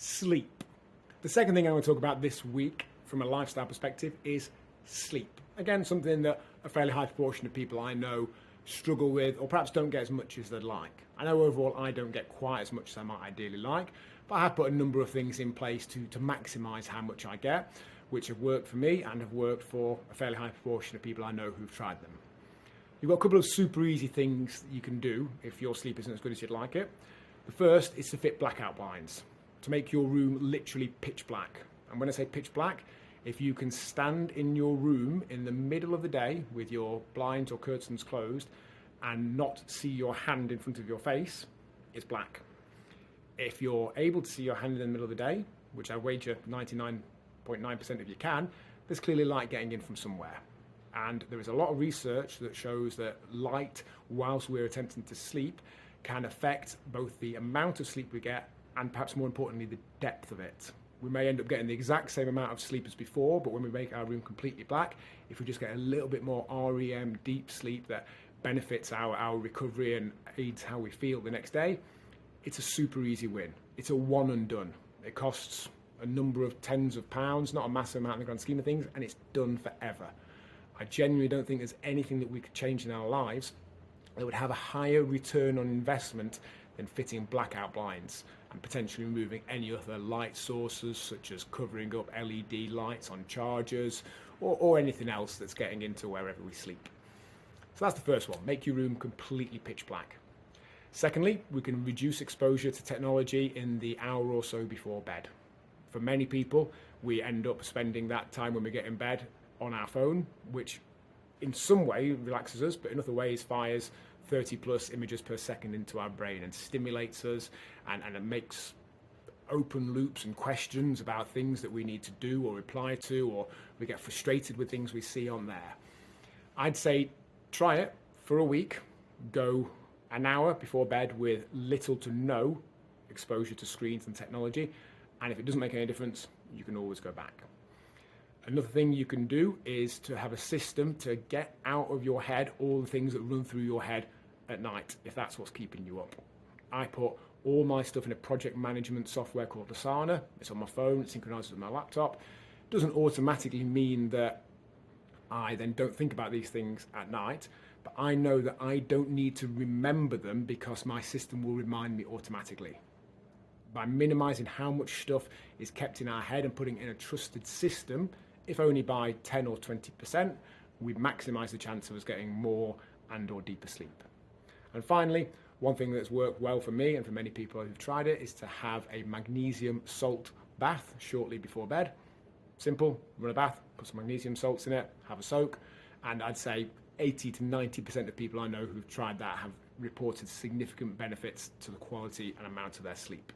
Sleep. The second thing I want to talk about this week from a lifestyle perspective is sleep. Again, something that a fairly high proportion of people I know struggle with or perhaps don't get as much as they'd like. I know overall I don't get quite as much as I might ideally like, but I have put a number of things in place to maximise how much I get, which have worked for me and have worked for a fairly high proportion of people I know who've tried them. You've got a couple of super easy things that you can do if your sleep isn't as good as you'd like it. The first is to fit blackout blinds, to make your room literally pitch black. And when I say pitch black, if you can stand in your room in the middle of the day with your blinds or curtains closed and not see your hand in front of your face, it's black. If you're able to see your hand in the middle of the day, which I wager 99.9% of you can, there's clearly light getting in from somewhere. And there is a lot of research that shows that light, whilst we're attempting to sleep, can affect both the amount of sleep we get and perhaps more importantly, the depth of it. We may end up getting the exact same amount of sleep as before, but when we make our room completely black, if we just get a little bit more REM deep sleep that benefits our recovery and aids how we feel the next day, it's a super easy win. It's a one and done. It costs a number of tens of pounds, not a massive amount in the grand scheme of things, and it's done forever. I genuinely don't think there's anything that we could change in our lives that would have a higher return on investment than fitting blackout blinds and potentially removing any other light sources such as covering up LED lights on chargers or anything else that's getting into wherever we sleep. So that's the first one, make your room completely pitch black. Secondly, we can reduce exposure to technology in the hour or so before bed. For many people, we end up spending that time when we get in bed on our phone, which in some way relaxes us, but in other ways fires 30 plus images per second into our brain and stimulates us and it makes open loops and questions about things that we need to do or reply to, or we get frustrated with things we see on there. I'd say try it for a week, go an hour before bed with little to no exposure to screens and technology, and if it doesn't make any difference, you can always go back. Another thing you can do is to have a system to get out of your head all the things that run through your head at night, if that's what's keeping you up. I put all my stuff in a project management software called Asana. It's on my phone, it synchronizes with my laptop. It doesn't automatically mean that I then don't think about these things at night, but I know that I don't need to remember them because my system will remind me automatically. By minimizing how much stuff is kept in our head and putting in a trusted system, if only by 10 or 20%, we maximize the chance of us getting more and or deeper sleep. And finally, one thing that's worked well for me and for many people who've tried it is to have a magnesium salt bath shortly before bed. Simple, run a bath, put some magnesium salts in it, have a soak, and I'd say 80 to 90% of people I know who've tried that have reported significant benefits to the quality and amount of their sleep.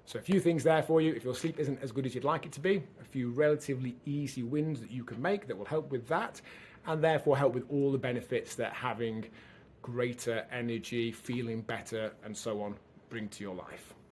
So a few things there for you if your sleep isn't as good as you'd like it to be, a few relatively easy wins that you can make that will help with that, and therefore help with all the benefits that having greater energy, feeling better, and so on bring to your life.